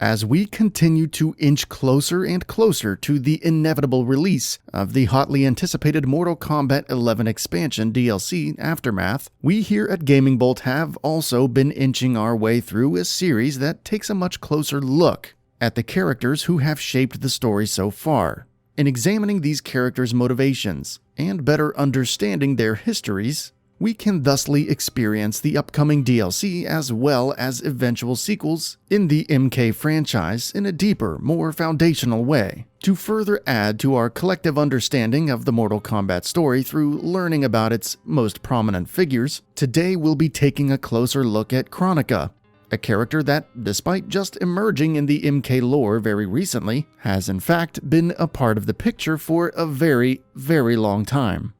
As we continue to inch closer and closer to the inevitable release of the hotly anticipated Mortal Kombat 11 expansion DLC Aftermath, we here at Gamingbolt have also been inching our way through a series that takes a much closer look at the characters who have shaped the story so far. In examining these characters' motivations and better understanding their histories, we can thusly experience the upcoming DLC as well as eventual sequels in the MK franchise in a deeper, more foundational way. To further add to our collective understanding of the Mortal Kombat story through learning about its most prominent figures, today we'll be taking a closer look at Kronika, a character that, despite just emerging in the MK lore very recently, has in fact been a part of the picture for a very, very long time.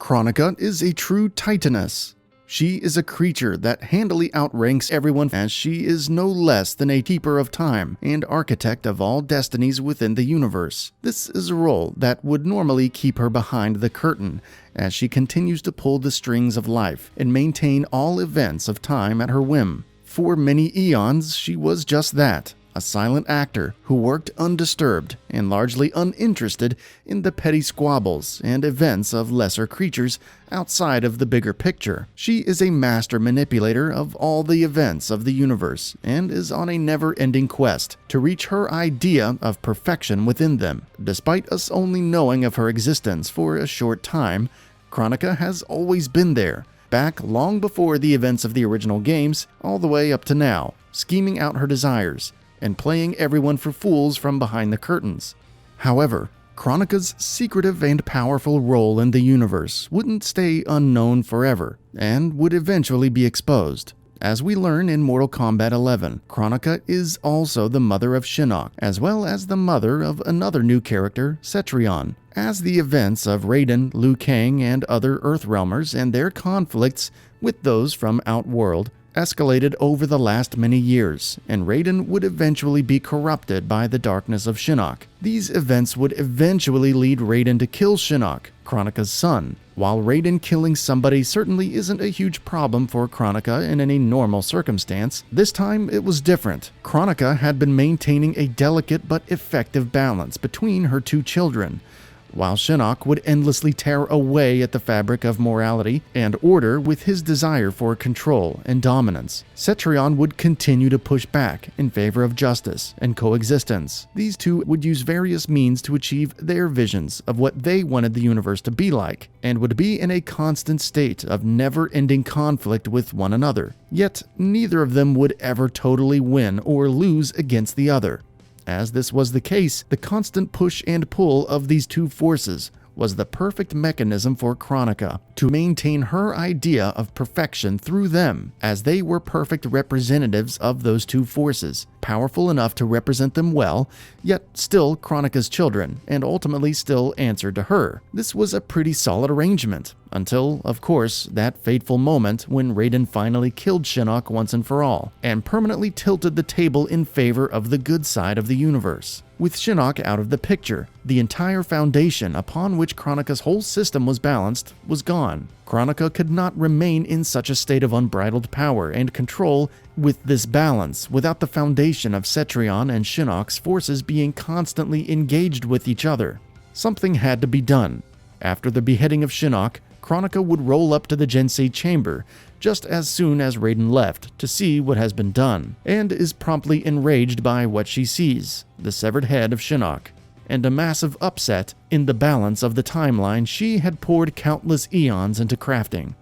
Kronika is a true titaness. She is a creature that handily outranks everyone, as she is no less than a keeper of time and architect of all destinies within the universe. This is a role that would normally keep her behind the curtain, as she continues to pull the strings of life and maintain all events of time at her whim. For many eons, she was just that, a silent actor who worked undisturbed and largely uninterested in the petty squabbles and events of lesser creatures outside of the bigger picture. She is a master manipulator of all the events of the universe and is on a never-ending quest to reach her idea of perfection within them. Despite us only knowing of her existence for a short time, Kronika has always been there, back long before the events of the original games, all the way up to now, scheming out her desires and playing everyone for fools from behind the curtains. However, Kronika's secretive and powerful role in the universe wouldn't stay unknown forever, and would eventually be exposed. As we learn in Mortal Kombat 11, Kronika is also the mother of Shinnok, as well as the mother of another new character, Cetrion. As the events of Raiden, Liu Kang, and other Earthrealmers and their conflicts with those from Outworld escalated over the last many years, and Raiden would eventually be corrupted by the darkness of Shinnok. These events would eventually lead Raiden to kill Shinnok, Kronika's son. While Raiden killing somebody certainly isn't a huge problem for Kronika in any normal circumstance, this time it was different. Kronika had been maintaining a delicate but effective balance between her two children, while Shinnok would endlessly tear away at the fabric of morality and order with his desire for control and dominance. Cetrion would continue to push back in favor of justice and coexistence. These two would use various means to achieve their visions of what they wanted the universe to be like, and would be in a constant state of never-ending conflict with one another. Yet, neither of them would ever totally win or lose against the other. As this was the case, the constant push and pull of these two forces was the perfect mechanism for Kronika to maintain her idea of perfection through them, as they were perfect representatives of those two forces, powerful enough to represent them well, yet still Kronika's children, and ultimately still answered to her. This was a pretty solid arrangement, until, of course, that fateful moment when Raiden finally killed Shinnok once and for all, and permanently tilted the table in favor of the good side of the universe. With Shinnok out of the picture, the entire foundation upon which Kronika's whole system was balanced was gone. Kronika could not remain in such a state of unbridled power and control with this balance without the foundation of Cetrion and Shinnok's forces being constantly engaged with each other. Something had to be done. After the beheading of Shinnok, Kronika would roll up to the Gensei chamber just as soon as Raiden left to see what has been done, and is promptly enraged by what she sees, the severed head of Shinnok, and a massive upset in the balance of the timeline she had poured countless eons into crafting.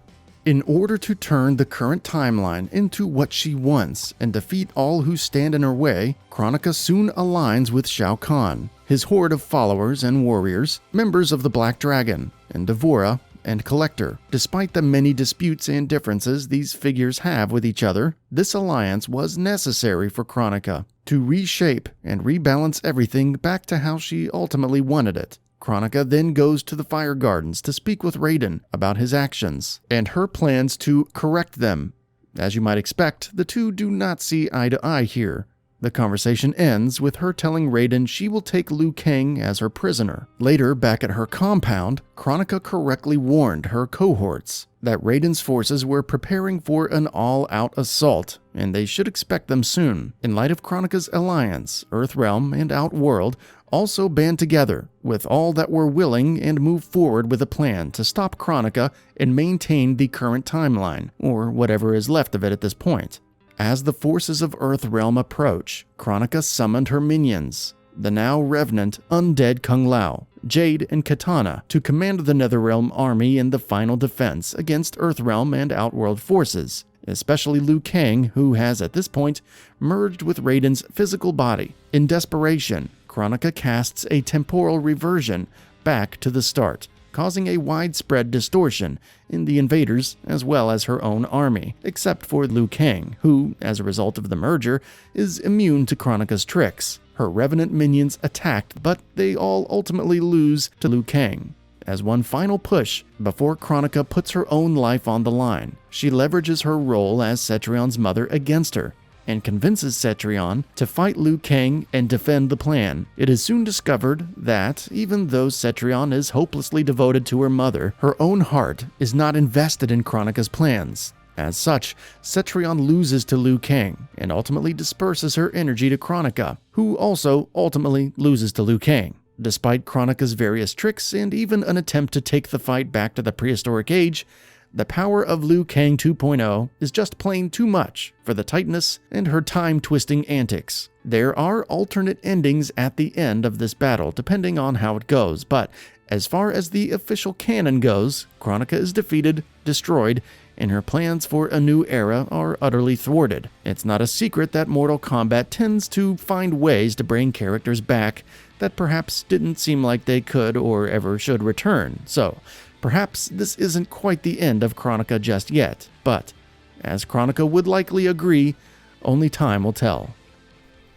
In order to turn the current timeline into what she wants and defeat all who stand in her way, Kronika soon aligns with Shao Kahn, his horde of followers and warriors, members of the Black Dragon, and D'Vorah, and Collector. Despite the many disputes and differences these figures have with each other, this alliance was necessary for Kronika to reshape and rebalance everything back to how she ultimately wanted it. Kronika then goes to the Fire Gardens to speak with Raiden about his actions and her plans to correct them. As you might expect, the two do not see eye to eye here. The conversation ends with her telling Raiden she will take Liu Kang as her prisoner. Later, back at her compound, Kronika correctly warned her cohorts that Raiden's forces were preparing for an all-out assault and they should expect them soon. In light of Kronika's alliance, Earthrealm and Outworld also band together with all that were willing and move forward with a plan to stop Kronika and maintain the current timeline, or whatever is left of it at this point. As the forces of Earthrealm approach, Kronika summoned her minions, the now revenant undead Kung Lao, Jade, and Katana, to command the Netherrealm army in the final defense against Earthrealm and Outworld forces, especially Liu Kang, who has at this point merged with Raiden's physical body. In desperation, Kronika casts a temporal reversion back to the start, causing a widespread distortion in the invaders as well as her own army, except for Liu Kang, who, as a result of the merger, is immune to Kronika's tricks. Her revenant minions attacked, but they all ultimately lose to Liu Kang. As one final push, before Kronika puts her own life on the line, she leverages her role as Cetrion's mother against her, and convinces Cetrion to fight Liu Kang and defend the plan. It is soon discovered that, even though Cetrion is hopelessly devoted to her mother, her own heart is not invested in Kronika's plans. As such, Cetrion loses to Liu Kang and ultimately disperses her energy to Kronika, who also ultimately loses to Liu Kang. Despite Kronika's various tricks and even an attempt to take the fight back to the prehistoric age, the power of Liu Kang 2.0 is just plain too much for the Titaness and her time-twisting antics. There are alternate endings at the end of this battle depending on how it goes, but as far as the official canon goes, Kronika is defeated, destroyed, and her plans for a new era are utterly thwarted. It's not a secret that Mortal Kombat tends to find ways to bring characters back that perhaps didn't seem like they could or ever should return, so perhaps this isn't quite the end of Kronika just yet, but as Kronika would likely agree, only time will tell.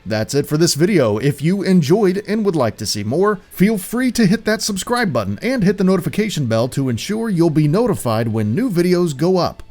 That's it for this video. If you enjoyed and would like to see more, feel free to hit that subscribe button and hit the notification bell to ensure you'll be notified when new videos go up.